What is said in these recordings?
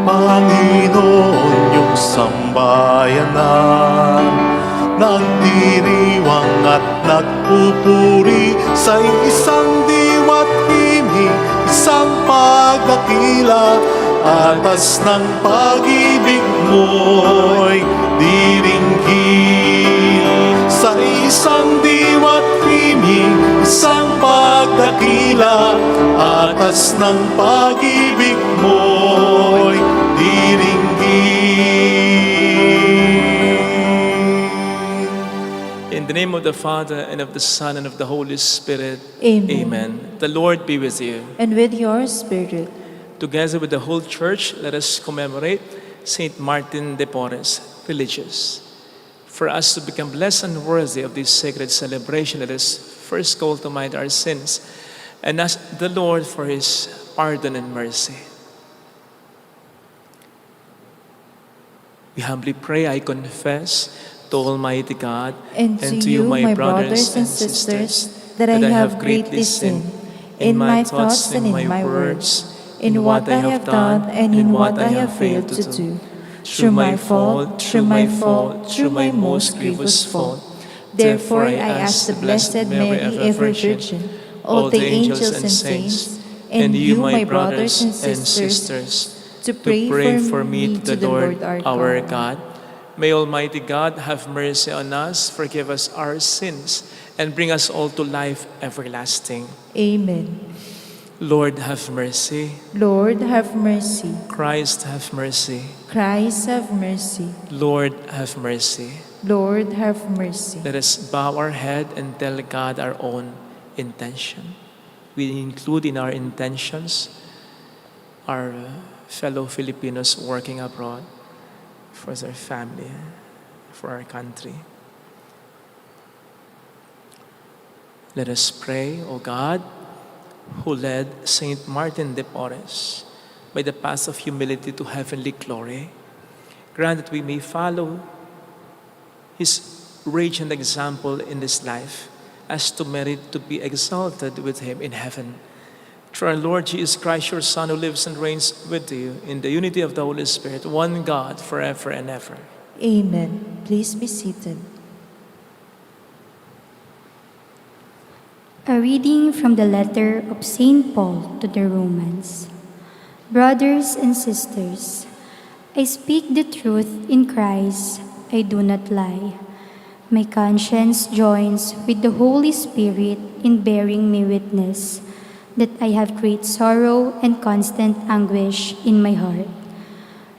Panginoon, yung sambayanan, nagdiriwang at nagpupuri sa isang diwa't himig, isang pagdakila, atas ng pag-ibig mo'y diringgin. Sa isang diwa't himig, isang pagdakila, atas ng pag-ibig mo'y in the name of the Father, and of the Son, and of the Holy Spirit. Amen. The Lord be with you. And with your spirit. Together with the whole church, let us commemorate Saint Martin de Porres, religious. For us to become blessed and worthy of this sacred celebration, let us first call to mind our sins and ask the Lord for His pardon and mercy. We humbly pray, I confess to Almighty God And to you, my brothers and sisters, that I have greatly sinned in my thoughts and in my words, in what I have done and in what I have failed to do. Through my fault, through my most grievous fault. Therefore I ask the Blessed Mary, ever Virgin, all the angels and saints, and you, my brothers and sisters, to pray for me to the Lord our God. May Almighty God have mercy on us, forgive us our sins, and bring us all to life everlasting. Amen. Lord, have mercy. Lord, have mercy. Christ, have mercy. Christ, have mercy. Lord, have mercy. Lord, have mercy. Let us bow our head and tell God our own intention. We include in our intentions our fellow Filipinos working abroad, for their family, for our country. Let us pray, O God, who led Saint Martin de Porres by the path of humility to heavenly glory. Grant that we may follow his radiant example in this life as to merit to be exalted with him in heaven. Through our Lord Jesus Christ, your Son, who lives and reigns with you in the unity of the Holy Spirit, one God, forever and ever. Amen. Please be seated. A reading from the letter of St. Paul to the Romans. Brothers and sisters, I speak the truth in Christ, I do not lie. My conscience joins with the Holy Spirit in bearing me witness that I have great sorrow and constant anguish in my heart.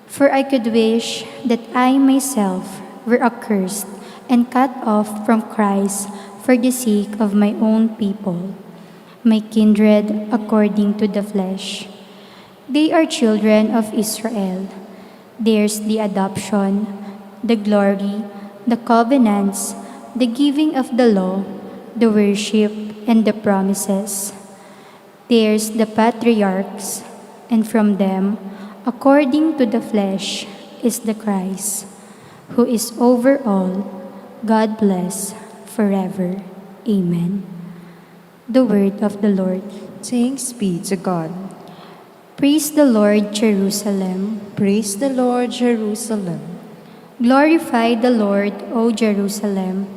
For I could wish that I myself were accursed and cut off from Christ for the sake of my own people, my kindred according to the flesh. They are children of Israel. Theirs the adoption, the glory, the covenants, the giving of the law, the worship, and the promises. Theirs the patriarchs, and from them, according to the flesh, is the Christ, who is over all, God bless forever. Amen. The word of the Lord. Thanks be to God. Praise the Lord, Jerusalem. Praise the Lord, Jerusalem. Glorify the Lord, O Jerusalem.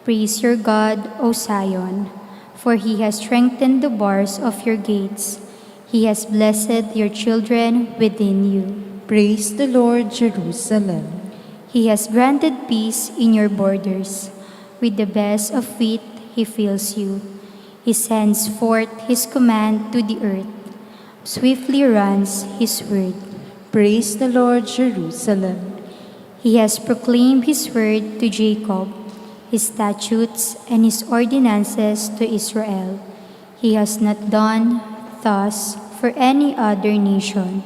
Praise your God, O Zion. For he has strengthened the bars of your gates. He has blessed your children within you. Praise the Lord, Jerusalem. He has granted peace in your borders. With the best of wheat he fills you. He sends forth his command to the earth. Swiftly runs his word. Praise the Lord, Jerusalem. He has proclaimed his word to Jacob, his statutes and his ordinances to Israel. He has not done thus for any other nation.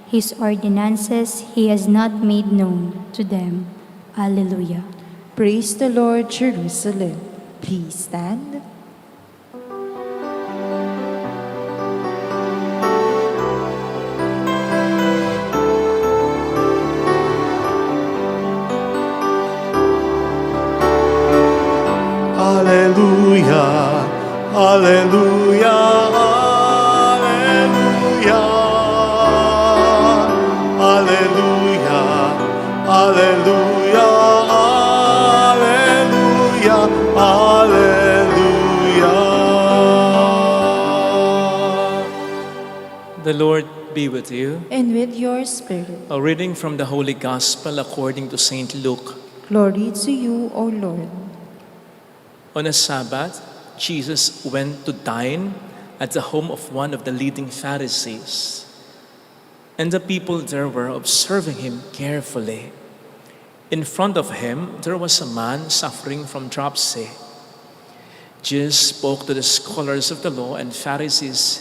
His ordinances he has not made known to them. Alleluia. Praise the Lord, Jerusalem. Please stand. Alleluia, Alleluia, Alleluia, Alleluia, Alleluia, Alleluia, Alleluia. The Lord be with you. And with your spirit. A reading from the Holy Gospel according to St. Luke. Glory to you, O Lord. On a Sabbath, Jesus went to dine at the home of one of the leading Pharisees. And the people there were observing him carefully. In front of him, there was a man suffering from dropsy. Jesus spoke to the scholars of the law and Pharisees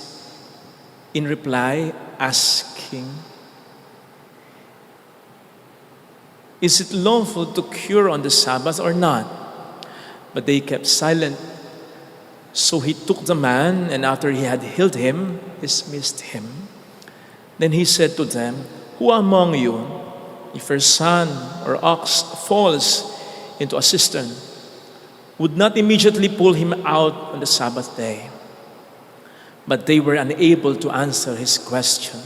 in reply, asking, "Is it lawful to cure on the Sabbath or not?" But they kept silent. So he took the man, and after he had healed him, dismissed him. Then he said to them, "Who among you, if her son or ox falls into a cistern, would not immediately pull him out on the Sabbath day?" But they were unable to answer his question.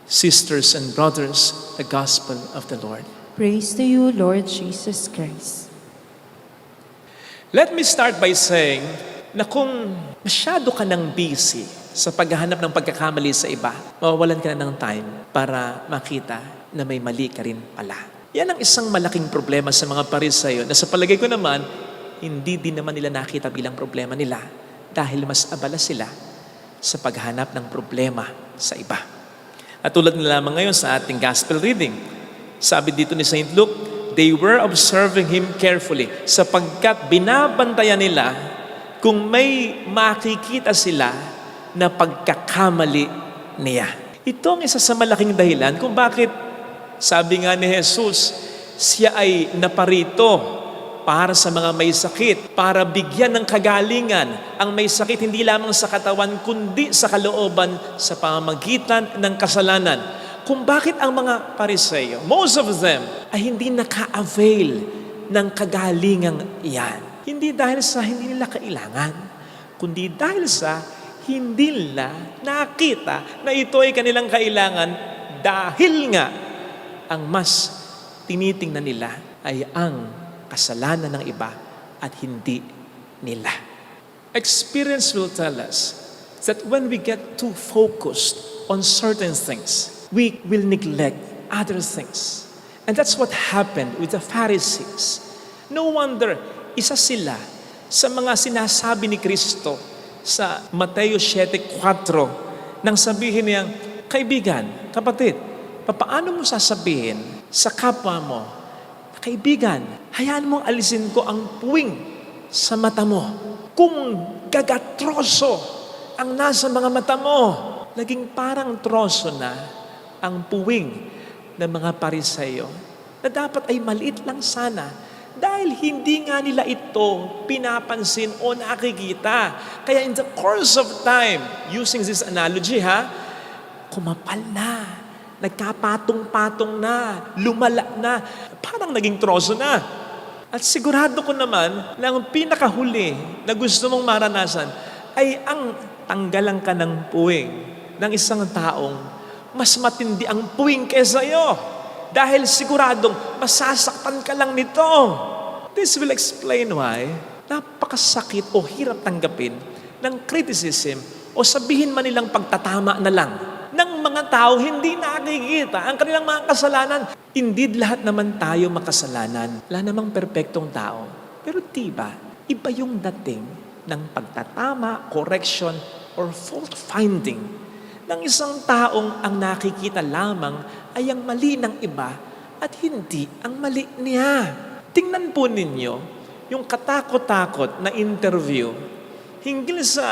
Sisters and brothers, the Gospel of the Lord. Praise to you, Lord Jesus Christ. Let me start by saying na kung masyado ka ng busy sa paghahanap ng pagkakamali sa iba, mawawalan ka na ng time para makita na may mali ka rin pala. Yan ang isang malaking problema sa mga Pariseyo na sa palagay ko naman, hindi din naman nila nakita bilang problema nila dahil mas abala sila sa paghanap ng problema sa iba. At tulad na lamang ngayon sa ating gospel reading, sabi dito ni St. Luke, they were observing him carefully sapagkat binabantayan nila kung may makikita sila na pagkakamali niya. Ito ang isa sa malaking dahilan kung bakit sabi nga ni Jesus, siya ay naparito para sa mga may sakit, para bigyan ng kagalingan ang may sakit hindi lamang sa katawan kundi sa kalooban sa pamamagitan ng kasalanan. Kung bakit ang mga Pariseyo, most of them, ay hindi naka-avail ng kagalingang iyan. Hindi dahil sa hindi nila kailangan, kundi dahil sa hindi nila nakita na ito ay kanilang kailangan dahil nga ang mas tinitingnan nila ay ang kasalanan ng iba at hindi nila. Experience will tell us that when we get too focused on certain things, we will neglect other things. And that's what happened with the Pharisees. No wonder, isa sila sa mga sinasabi ni Kristo sa Mateo 7:4 nang sabihin niyang, "Kaibigan, kapatid, papaano mo sasabihin sa kapwa mo, kaibigan, hayaan mong alisin ko ang puwing sa mata mo. Kung gagatroso ang nasa mga mata mo, naging parang troso na ang puwing ng mga Pariseyo na dapat ay maliit lang sana dahil hindi nga nila ito pinapansin o nakikita. Kaya in the course of time, using this analogy kumapal na, nagkapatong-patong na, lumala na, parang naging troso na. At sigurado ko naman na ang pinakahuli na gusto mong maranasan ay ang tanggalan ka ng puwing ng isang taong mas matindi ang puwing kesa iyo. Dahil siguradong masasaktan ka lang nito. This will explain why napakasakit o hirap tanggapin ng criticism o sabihin man nilang pagtatama na lang ng mga tao hindi nakikita ang kanilang mga kasalanan. Indeed, lahat naman tayo makasalanan. Wala namang perpektong tao. Pero diba, iba yung dating ng pagtatama, correction, or fault-finding ng isang taong ang nakikita lamang ay ang mali ng iba at hindi ang mali niya. Tingnan po ninyo yung katakot-takot na interview hinggil sa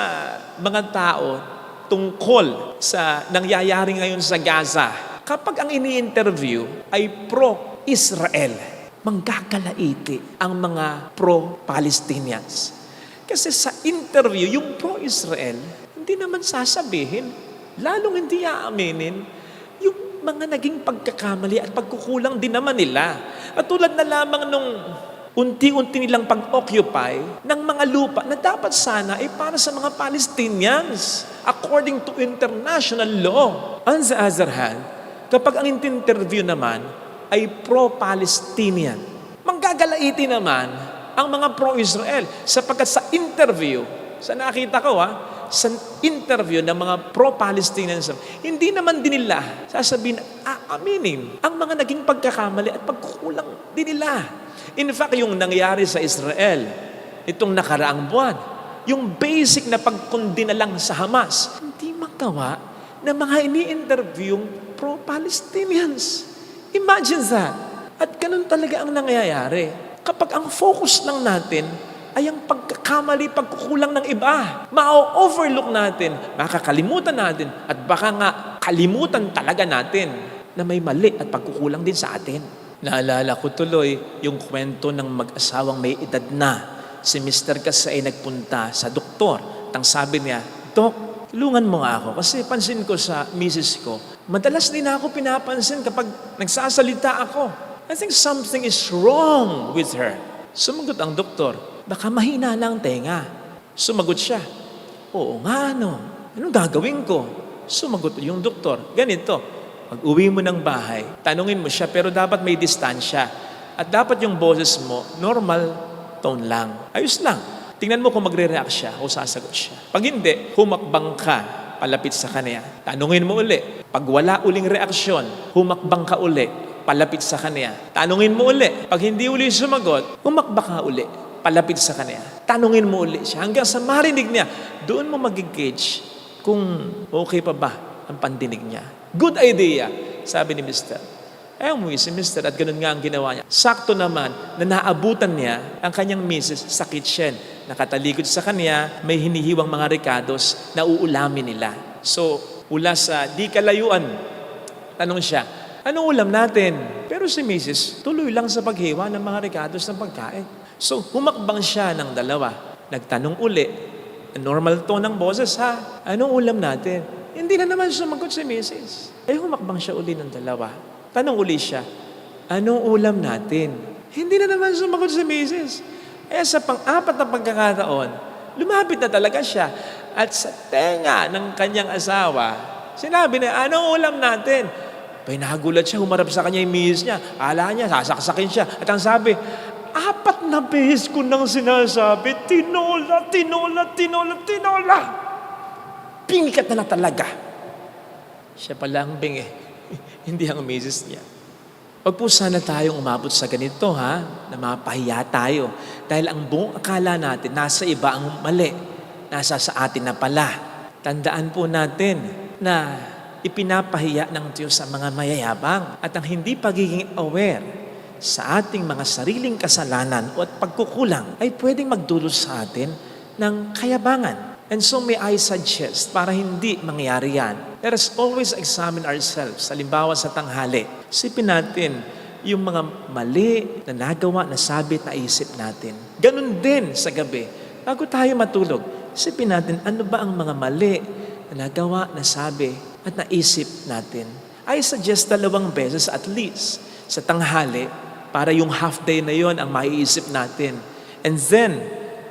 mga tao tungkol sa nangyayari ngayon sa Gaza. Kapag ang ini-interview ay pro pro-Israel. Manggagalaiti ang mga pro-Palestinians. Kasi sa interview, yung pro-Israel, hindi naman sasabihin, lalong hindi aaminin, yung mga naging pagkakamali at pagkukulang din naman nila. At tulad na lamang nung unti-unti nilang pag-occupy ng mga lupa na dapat sana ay para sa mga Palestinians according to international law. On the other hand, kapag ang interview naman ay pro-Palestinian, manggagalaiti naman ang mga pro-Israel sapagkat sa interview, sa nakita ko sa interview ng mga pro-Palestinians, hindi naman din nila sasabihin, aaminin ang mga naging pagkakamali at pagkukulang din nila. In fact, yung nangyari sa Israel, itong nakaraang buwan, yung basic na pagkundina lang sa Hamas, hindi magawa ng mga ini-interviewing pro-Palestinians. Imagine that. At ganun talaga ang nangyayari. Kapag ang focus lang natin ay ang pagkakamali, pagkukulang ng iba, ma-overlook natin, makakalimutan natin, at baka nga kalimutan talaga natin na may mali at pagkukulang din sa atin. Naalala ko tuloy yung kwento ng mag-asawang may edad na. Si Mr. kasi ay nagpunta sa doktor. Tang sabi niya, Dok, tulungan mo nga ako. Kasi pansin ko sa misis ko, madalas din ako pinapansin kapag nagsasalita ako. I think something is wrong with her. Sumagot ang doktor, baka mahina lang tenga. Sumagot siya, oo nga anong gagawin ko? Sumagot yung doktor, ganito, pag-uwi mo ng bahay, tanungin mo siya, pero dapat may distansya. At dapat yung boses mo, normal tone lang. Ayos lang. Tingnan mo kung magre-react siya o sasagot siya. Pag hindi, humakbang ka palapit sa kanya. Tanungin mo uli. Pag wala uling reaksyon, humakbang ka uli palapit sa kanya. Tanungin mo uli. Pag hindi uli sumagot, humakbang ka uli palapit sa kanya. Tanungin mo uli siya hanggang sa marinig niya. Doon mo mag-gauge kung okay pa ba ang pandinig niya. Good idea, sabi ni Mr. Umuwi si Mr. at ganun nga ang ginawa niya. Sakto naman na naabutan niya ang kanyang misis sa kitchen. Nakatalikod sa kanya, may hinihiwang mga ricados na uulamin nila. So, mula sa di kalayuan, tanong siya, anong ulam natin? Pero si misis, tuloy lang sa paghiwa ng mga ricados ng pagkain. So, humakbang siya ng dalawa. Nagtanong uli, normal tone ng boses, anong ulam natin? Hindi na naman sumagot si Mrs. Humakbang siya uli ng dalawa. Tanong uli siya, anong ulam natin? Hindi na naman sumagot si Mrs. Sa pang-apat na pagkakataon, lumapit na talaga siya. At sa tenga ng kanyang asawa, sinabi na, anong ulam natin? Nagulat siya, humarap sa kanya yung Mrs. niya. Ala niya, sasaksakin siya. At ang sabi, 4 na beses ko nang sinasabi, tinola, tinola, tinola, tinola. Pingikat na talaga. Siya pala ang bingi, hindi ang misis niya. Huwag po sana tayong umabot sa ganito, na mapahiya tayo. Dahil ang buong akala natin, nasa iba ang mali. Nasa sa atin na pala. Tandaan po natin na ipinapahiya ng Diyos sa mga mayayabang at ang hindi pagiging aware sa ating mga sariling kasalanan o at pagkukulang ay pwedeng magdulot sa atin ng kayabangan. And so may I suggest, para hindi mangyari yan, let us always examine ourselves. Halimbawa sa tanghali, isipin natin yung mga mali na nagawa, nasabit, naisip natin. Ganun din sa gabi. Bago tayo matulog, isipin natin ano ba ang mga mali na nagawa, nasabi, at naisip natin. I suggest 2 beses at least sa tanghali para yung half day na yon ang maiisip natin. And then,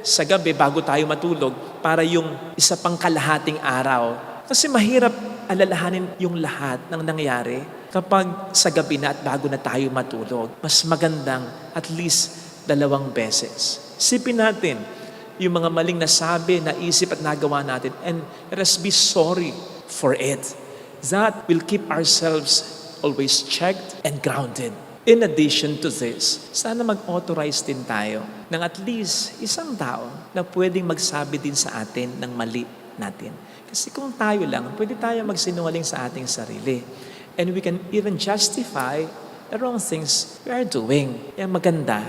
sa gabi, bago tayo matulog, para yung isa pang kalahating araw. Kasi mahirap alalahanin yung lahat ng nangyari kapag sa gabi na at bago na tayo matulog. Mas magandang at least 2 beses. Sipin natin yung mga maling nasabi, naisip at nagawa natin, and let us be sorry for it. That will keep ourselves always checked and grounded. In addition to this, sana mag-authorize din tayo ng at least isang tao na pwedeng magsabi din sa atin ng mali natin. Kasi kung tayo lang, pwede tayo magsinungaling sa ating sarili. And we can even justify the wrong things we are doing. Kaya maganda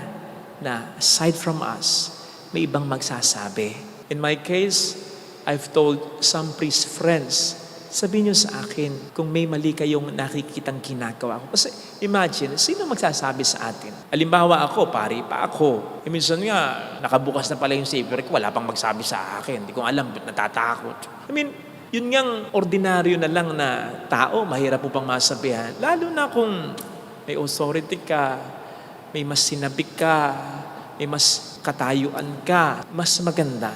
na aside from us, may ibang magsasabi. In my case, I've told some priest friends, sabihin niyo sa akin kung may mali kayong nakikitang ginagawa ko. Kasi Imagine, sino magsasabi sa atin? Halimbawa ako, pari pa ako. Minsan nga, nakabukas na pala yung Savior ko, wala pang magsabi sa akin. Hindi ko alam, ba't natatakot? Yun ngang ordinaryo na lang na tao, mahirap po pang masabihan. Lalo na kung may authority ka, may mas sinabik ka, may mas katayuan ka, mas maganda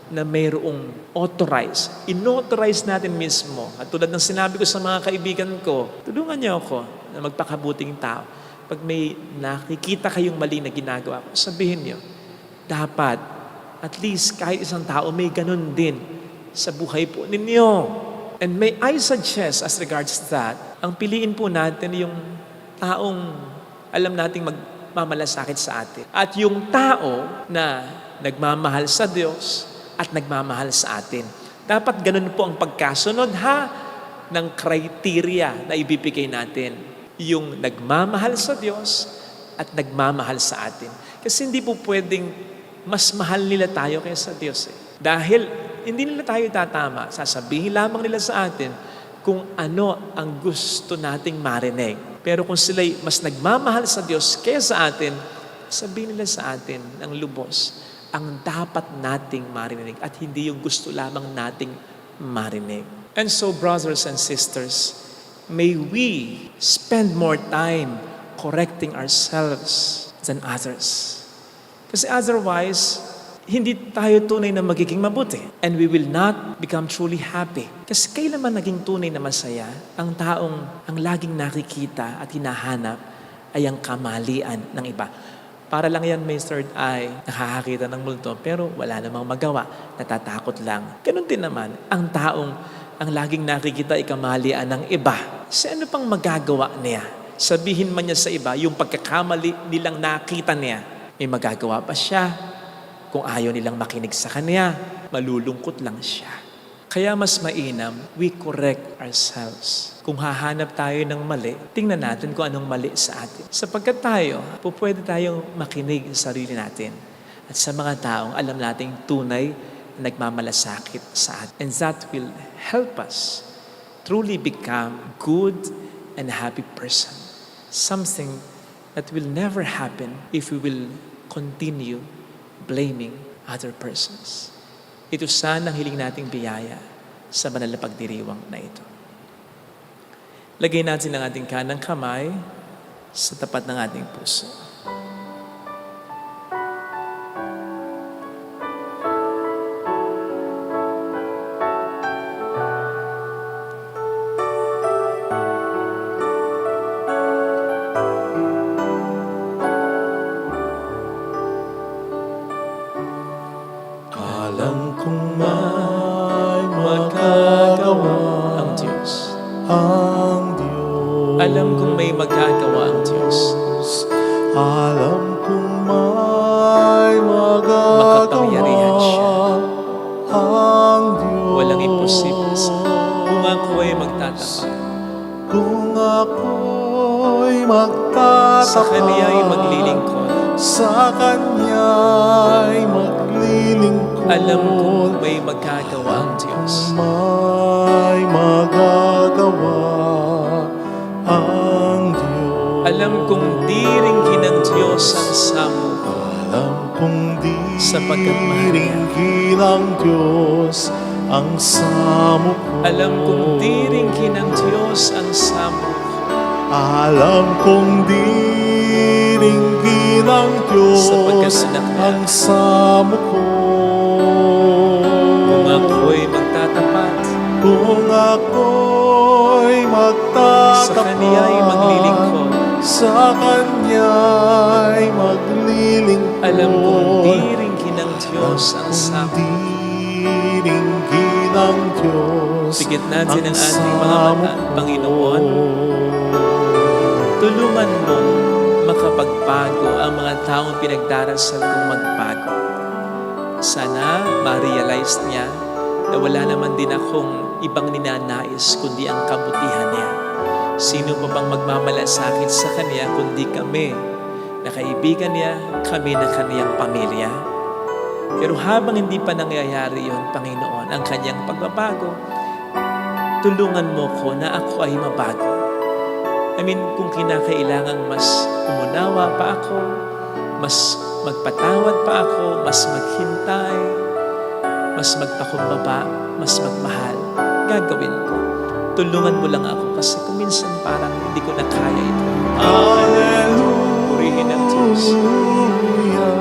na mayroong authorized. In-authorize natin mismo. At tulad ng sinabi ko sa mga kaibigan ko, tulungan niyo ako na magpakabuting tao. Pag may nakikita kayong mali na ginagawa ko, sabihin niyo, dapat at least kahit isang tao may ganun din sa buhay po ninyo. And may I suggest as regards to that, ang piliin po natin yung taong alam nating magmamalasakit sa atin. At yung tao na nagmamahal sa Diyos at nagmamahal sa atin. Dapat ganun po ang pagkasunod ng criteria na ibibigay natin. Yung nagmamahal sa Diyos at nagmamahal sa atin. Kasi hindi po pwedeng mas mahal nila tayo kaysa Diyos. Dahil hindi nila tayo tatama. Sasabihin lamang nila sa atin kung ano ang gusto nating marinig. Pero kung sila'y mas nagmamahal sa Diyos kaysa atin, sabihin nila sa atin ng lubos ang dapat nating marinig at hindi yung gusto lamang nating marinig. And so, brothers and sisters, may we spend more time correcting ourselves than others. Kasi otherwise, hindi tayo tunay na magiging mabuti. And we will not become truly happy. Kasi kailan man naging tunay na masaya, ang taong ang laging nakikita at hinahanap ay ang kamalian ng iba. Para lang yan may third eye, nakakakita ng multo, pero wala namang magawa, natatakot lang. Ganun din naman, ang taong ang laging nakikita ay kamalian ng iba. Sa ano pang magagawa niya? Sabihin man niya sa iba, yung pagkakamali nilang nakita niya, may magagawa pa siya. Kung ayaw nilang makinig sa kanya, malulungkot lang siya. Kaya mas mainam, we correct ourselves. Kung hahanap tayo ng mali, tingnan natin kung anong mali sa atin. Sapagkat tayo, pwede tayong makinig sa sarili natin. At sa mga taong alam nating tunay na nagmamalasakit sa atin. And that will help us truly become good and happy person. Something that will never happen if we will continue blaming other persons. Ito sana ang hiling nating biyaya sa banal na pagdiriwang na ito. Lagay natin ang ating kanang kamay sa tapat ng ating puso. Alam kong may magagawa Ang Diyos. ang Diyos. Alam kong may magagawa ang Diyos. Alam kong may magagawa Makapangyarihan siya. ang Diyos. Walang imposible sa kung ako ay magtatapat. Kung ako'y magtatapat Sa Kanya ay maglilingkod. sa Kanya'y maglilingkod. Alam kong may magagawa ang Diyos. May magagawa ang Diyos. Alam kong di ringin ng Diyos ang sampo. Alam kong di Sapagkat mahal niya. ringgit ang Diyos ang samo ko. Alam kong di ringin ng Diyos ang sampo. Alam kong di ringgit ang Diyos Sapagkat anak niya. ang samo ko. Kung ako'y magtatapat, Kung ako'y magtatapat sa Kaniya'y maglilingkod. Sa Kanya'y maglilingkod. Alam kong di ringin ng Diyos ang sampo. Diringgin ang Diyos. Bigyan natin ang ating mga mata, Panginoon. Tulungan mo makapagbago ang mga taong pinagdarasal kong magbago. Sana ma-realize niya na wala naman din akong ibang ninanais kundi ang kabutihan niya. Sino pa bang magmamalasakit sa Kanya kundi kami na kaibigan niya, kami na Kaniyang pamilya. Pero habang hindi pa nangyayari yon, Panginoon, ang Kanyang pagbabago, tulungan mo ko na ako ay mabago. Kung kinakailangan mas umunawa pa ako, mas magpatawad pa ako, mas maghintay, mas magpakumbaba, mas magmahal, gagawin ko. Tulungan mo lang ako kasi kung minsan parang hindi ko na kaya ito. Purihin ang Diyos.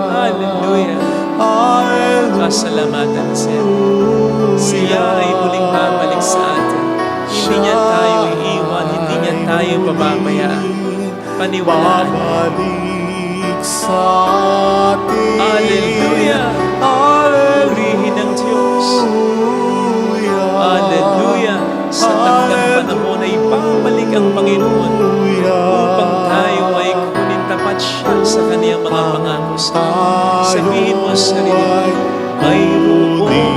Hallelujah. Pasalamatan siya. Siya ay muling babalik sa atin. Hindi niya tayo iiwan, hindi niya tayo pababayaan. Paniwalaan. Babalik sa atin. Hallelujah. Purihin ang Diyos. Hallelujah. Sa takdang panahon ay babalik ang Panginoon upang tayo ay kunin tapat siya sa kaniyang mga pangako. Sabihin mo sa sarili mo, mayroong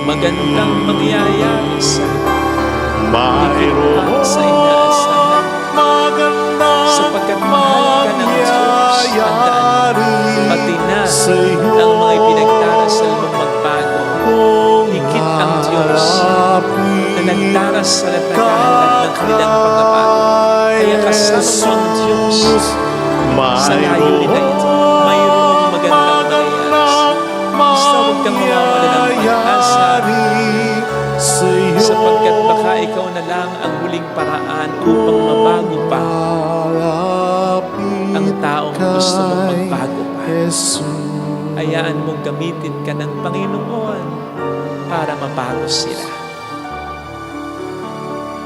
magandang mangyayari sa Mayroong sa inaasahan. magandang Sapagkat mahal ka ng Diyos, tandaan mo, pati na ang mga ipinagdarasal mong magbago. Higit ang Diyos na nagdarasal at naghahanap ng kanilang pagbabago. Kaya kasama mo ang Diyos sa layunin na ito. Mayroong magandang mangyayari. Basta huwag kang mawawala ng pag-asa sapagkat baka ikaw na lang ang huling paraan upang mabago pa ang taong gusto mong magbago pa. Hayaan mong gamitin ka ng Panginoon para mabago sila.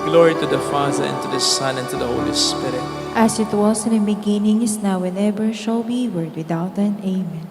Glory to the Father, and to the Son, and to the Holy Spirit. As it was in the beginning, is now, and ever shall be, world without end. Amen.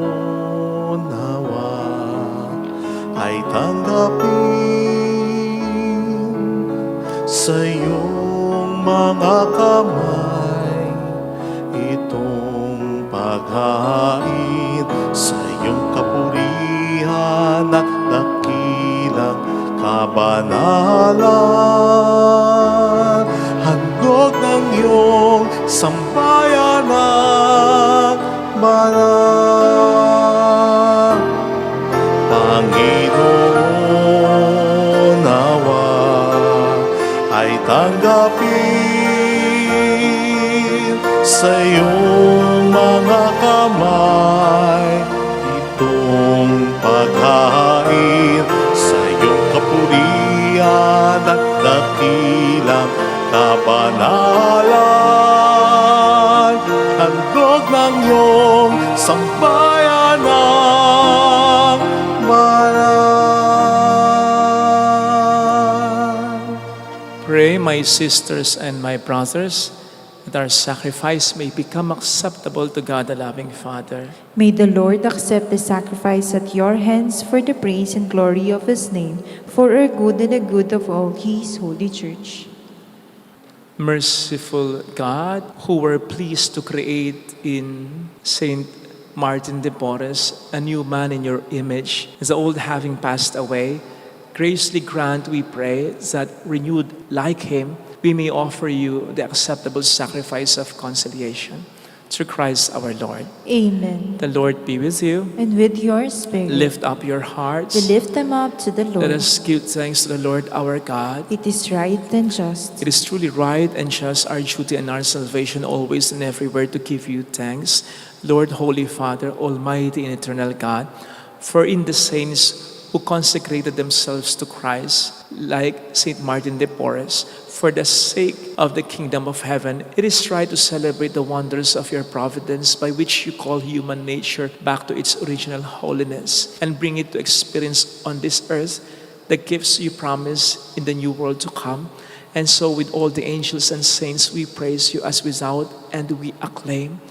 Panginoon, nawa ay tanggapin sa iyong mga kamay itong paghain sa iyong kapurihan at dakilang kabanalan. Handog ng iyong sambayanan banal. Panginoon, nawa ay tanggapin sa iyong mga kamay itong paghain sa iyong kapurihan at dakilang kabanalan. Handog ng iyong sambayanang banal. Pray, my sisters and my brothers, that our sacrifice may become acceptable to God, the loving Father. May the Lord accept the sacrifice at your hands for the praise and glory of His name, for our good and the good of all His holy church. Merciful God, who were pleased to create in Saint Martin de Porres a new man in your image, as the old having passed away, graciously grant, we pray, that renewed like him, we may offer you the acceptable sacrifice of conciliation. Through Christ our Lord. Amen. The Lord be with you. And with your spirit, Lift up your hearts. we lift them up to the Let Lord. us give thanks to the Lord our God. It is right and just. It is truly right and just, our duty and our salvation, always and everywhere to give you thanks, Lord, Holy Father, Almighty and eternal God, for in the saints who consecrated themselves to Christ, like Saint Martin de Porres, for the sake of the kingdom of heaven, it is right to celebrate the wonders of your providence by which you call human nature back to its original holiness and bring it to experience on this earth the gifts you promise in the new world to come. And so with all the angels and saints, we praise you as without and we acclaim,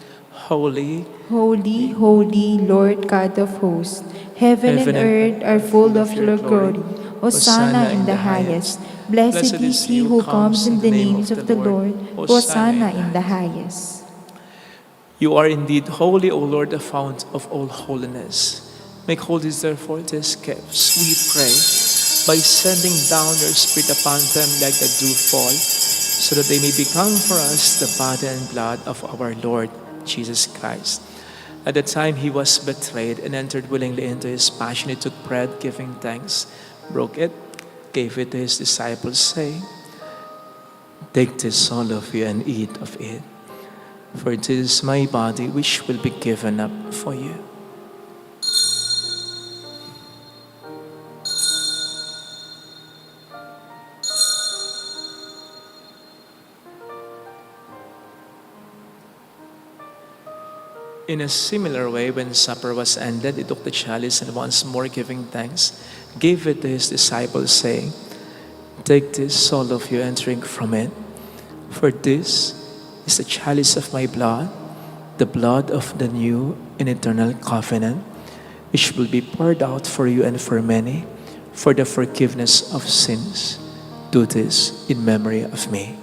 Holy, Holy, holy, Lord God of hosts, heaven and earth are full of your glory. Hosanna in the highest. Blessed is he who comes in the names of the Lord. Hosanna in the highest. You are indeed holy, O Lord, the fount of all holiness. Make holy therefore these gifts, we pray, by sending down your Spirit upon them like the dew fall, so that they may become for us the body and blood of our Lord Jesus Christ. At the time he was betrayed and entered willingly into his passion, he took bread, giving thanks, broke it, gave it to his disciples, saying, "Take this, all of you, and eat of it. For it is my body which will be given up for you." In a similar way, when supper was ended, he took the chalice and once more giving thanks, gave it to his disciples, saying, "Take this, all of you, and drink from it. For this is the chalice of my blood, the blood of the new and eternal covenant, which will be poured out for you and for many for the forgiveness of sins. Do this in memory of me."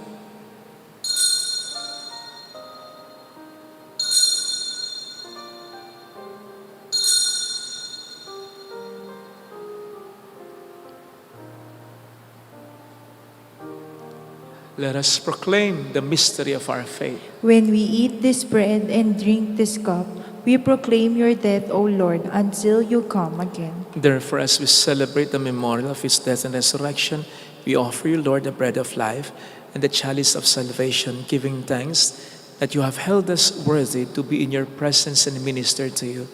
Let us proclaim the mystery of our faith. When we eat this bread and drink this cup, we proclaim your death, O Lord, until you come again. Therefore, as we celebrate the memorial of his death and resurrection, we offer you, Lord, the bread of life and the chalice of salvation, giving thanks that you have held us worthy to be in your presence and minister to you.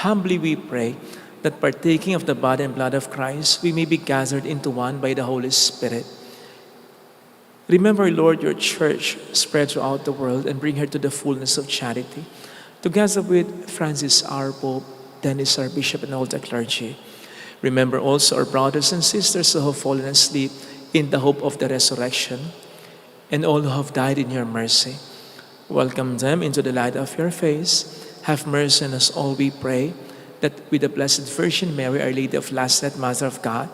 Humbly we pray that partaking of the body and blood of Christ, we may be gathered into one by the Holy Spirit. Remember, Lord, your church spread throughout the world and bring her to the fullness of charity. Together with Francis, our Pope, Dennis, our Bishop, and all the clergy. Remember also our brothers and sisters who have fallen asleep in the hope of the resurrection, and all who have died in your mercy. Welcome them into the light of your face. Have mercy on us all, we pray, that with the Blessed Virgin Mary, Our Lady of Lazaret, Mother of God,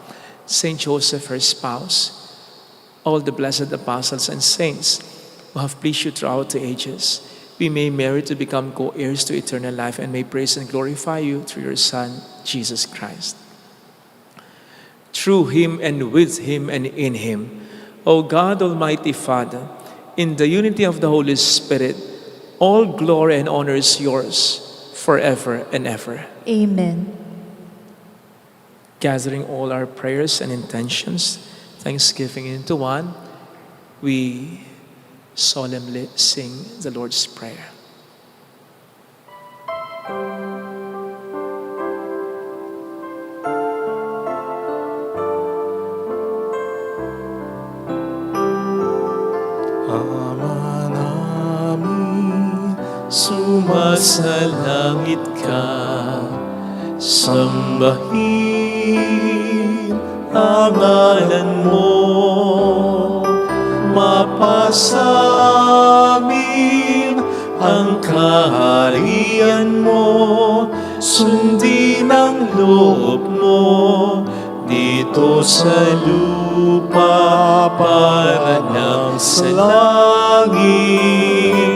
Saint Joseph, her spouse, all the blessed apostles and saints who have pleased you throughout the ages, we may merit to become co-heirs to eternal life and may praise and glorify you through your Son, Jesus Christ. Through him and with him and in him, O God, Almighty Father, in the unity of the Holy Spirit, all glory and honor is yours forever and ever. Amen. Gathering all our prayers and intentions, thanksgiving into one, we solemnly sing the Lord's Prayer. Ama namin, sumasalangit ka, sambahin ang ngalan mo, mapasa amin ang kaharian mo, sundin ang loob mo dito sa lupa para ng sa langit.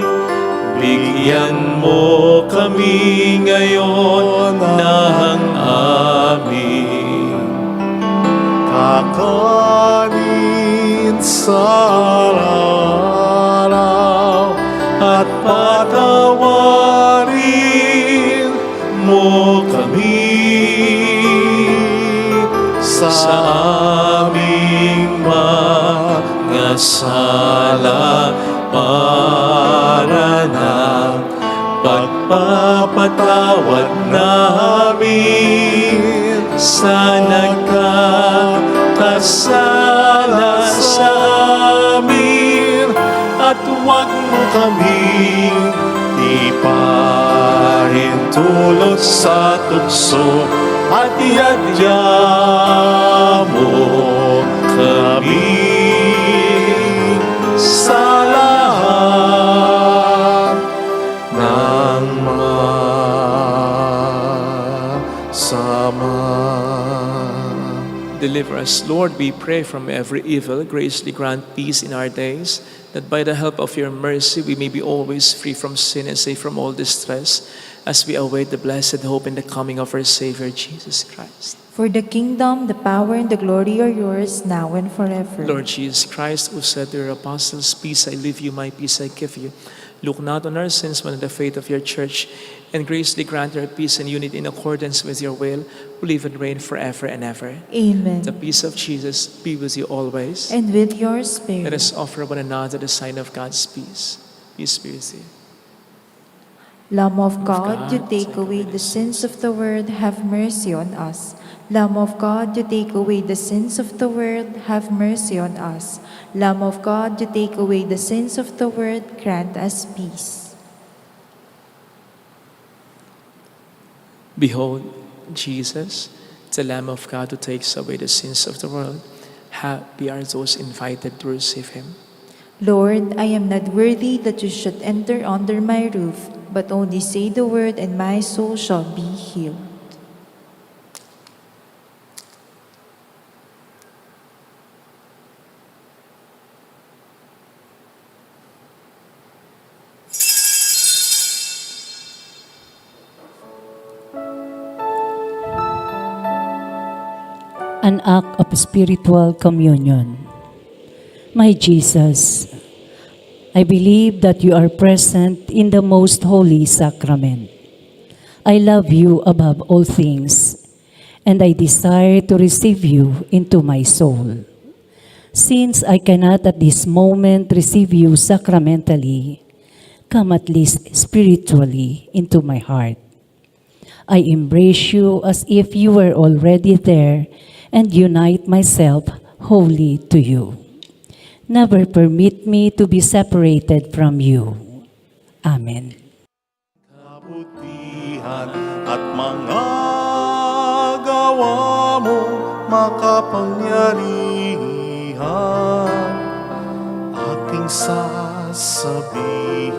Bigyan mo kami ngayon ng aming kakanin sa araw at patawarin mo kami sa aming mga sala para ng pagpapatawad namin sa nagkakasala sa amin, at huwag mo kaming iparintulot sa tukso, at iadya mo kami sa lahat ng masama. Deliver us, Lord, we pray, from every evil. Graciously grant peace in our days, that by the help of your mercy we may be always free from sin and safe from all distress, as we await the blessed hope and the coming of our Savior, Jesus Christ. For the kingdom, the power, and the glory are yours, now and forever. Lord Jesus Christ, who said to your apostles, "Peace I leave you, my peace I give you," look not on our sins but on the faith of your church, and graciously grant her peace and unity in accordance with your will, who live and reign forever and ever. Amen. The peace of Jesus be with you always. And with your Let spirit. us offer one another the sign of God's peace. Peace be with you. Lamb of God, God, you take away the sins of the world, have mercy on us. Lamb of God, you take away the sins of the world, have mercy on us. Lamb of God, you take away the sins of the world, grant us peace. Behold, Jesus, the Lamb of God who takes away the sins of the world. Happy are those invited to receive him. Lord, I am not worthy that you should enter under my roof, but only say the word and my soul shall be healed. An act of spiritual communion. My Jesus, I believe that you are present in the most holy sacrament. I love you above all things, and I desire to receive you into my soul. Since I cannot at this moment receive you sacramentally, come at least spiritually into my heart. I embrace you as if you were already there and unite myself wholly to you. Never permit me to be separated from you. Amen. kabutihan at mga gawa mo makapangyarihan. Aking sasabihin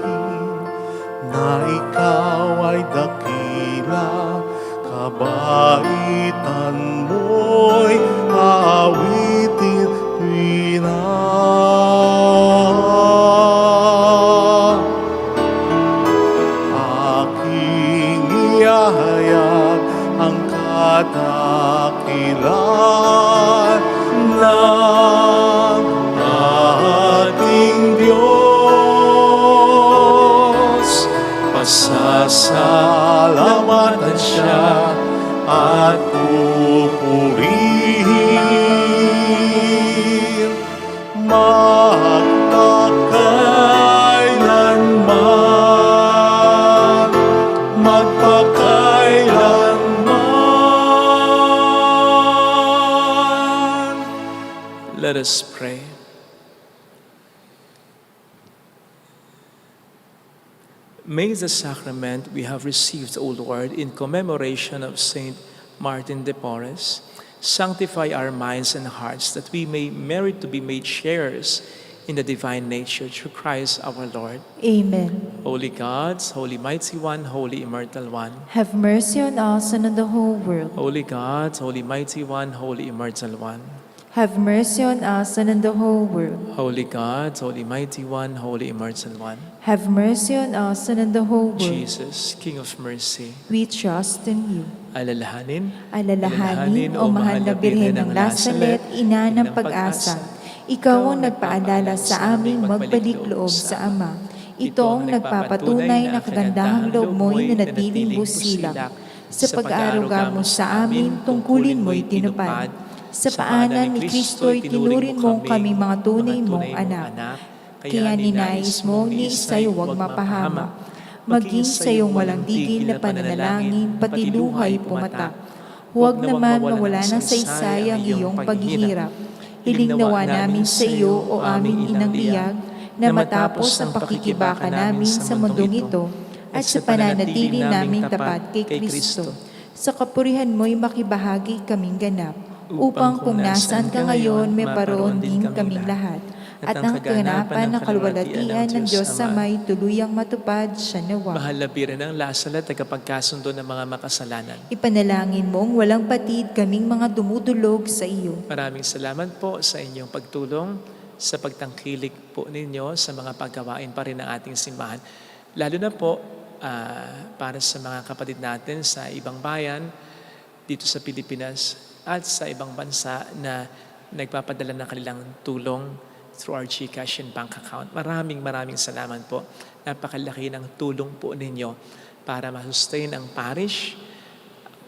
na ikaw ay dakila, kabaitan mo'y aawitin tuwina. Aking iyahayag ang kadakilan ng ating Diyos. Pasasalamatan siya at pupurihin magpakailanman, magpakailanman. Let us pray. May the sacrament we have received, O Lord, in commemoration of Saint Martin de Porres, sanctify our minds and hearts that we may merit to be made sharers in the divine nature through Christ our Lord. Amen. Holy God, Holy Mighty One, Holy Immortal One. Have mercy on us and on the whole world. Holy God, Holy Mighty One, Holy Immortal One. Have mercy on us and on the whole world. Holy God, Holy Mighty One, Holy Immortal One. Have mercy on us and on the whole world. Jesus, King of Mercy, We trust in you. alalahanin, Alalahanin, O mahal na Birhen ng Lasalet, ina ng pag-asa. Ikaw ang nagpaalala sa aming magbalik loob sa Ama. Ito ang nagpapatunay na kagandahang loob mo'y nanatiling busilak. Sa pag-aaruga mo sa amin, tungkulin mo'y tinupad. Sa paanan ni Kristo'y tinurin mo kami mga tunay mong anak. Kaya ninais mo ni isa'y huwag mapahama. Maging sa iyong walang tigil na pananalangin, pati luhay pumatak. Huwag naman mawala ng saysay ang iyong paghihirap. Hiling nawa namin sa iyo, o aming inang liyag, na matapos ang pakikibaka namin sa mundong ito, at sa pananatili naming tapat kay Kristo. Sa kapurihan mo'y makibahagi kaming ganap, upang kung nasaan ka ngayon, may paroon din kaming lahat. At ang kaganapan ng kalwalatian ng Diyos sa may tuluyang matupad siya nawa. mahal na Birhen ng Lasalet, tagapagkasundo ng mga makasalanan. Ipanalangin mong walang patid kaming mga dumudulog sa iyo. Maraming salamat po sa inyong pagtulong sa pagtangkilik po ninyo sa mga paggawain pa rin ng ating simbahan. Lalo na po para sa mga kapatid natin sa ibang bayan, dito sa Pilipinas at sa ibang bansa na nagpapadala ng kanilang tulong through our GCash and bank account. Maraming salamat po. Napakalaki ng tulong po ninyo para ma-sustain ang parish,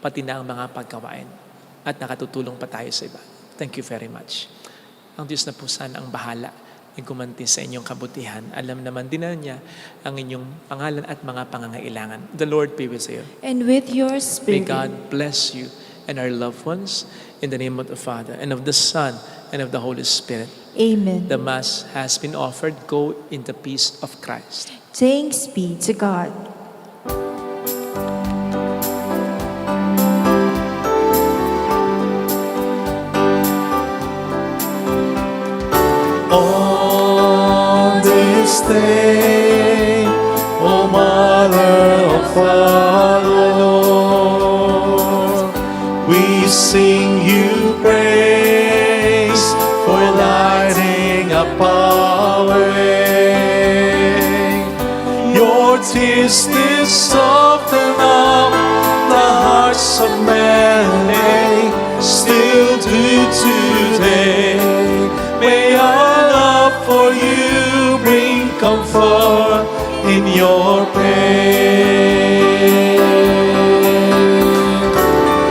pati na ang mga pagkawain. At nakatutulong pa tayo sa iba. Thank you very much. Ang Diyos na po sana ang bahala ng gumanti sa inyong kabutihan. Alam naman din na niya ang inyong pangalan at mga pangangailangan. The Lord be with you. And with your May spirit. God bless you and our loved ones in the name of the Father and of the Son and of the Holy Spirit. Amen. The Mass has been offered. Go in the peace of Christ. Thanks be to God. On this day, O Mother of our Lord, we sing you praise for lighting up our way. Your tears did soften up the hearts of many, still do today. May our love for you bring comfort in your pain.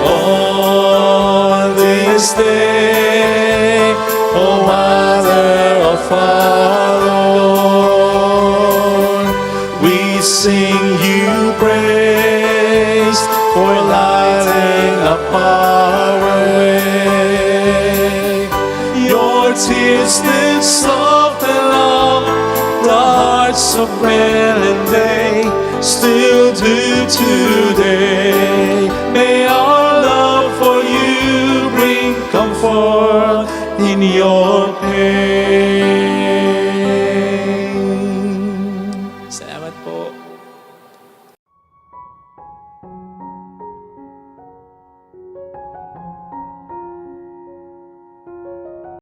On this day, O Mother of our Lord, we sing you praise for lighting up our way. Your tears did soften up the hearts of men, and they still do today. May our love for you bring comfort in your pain.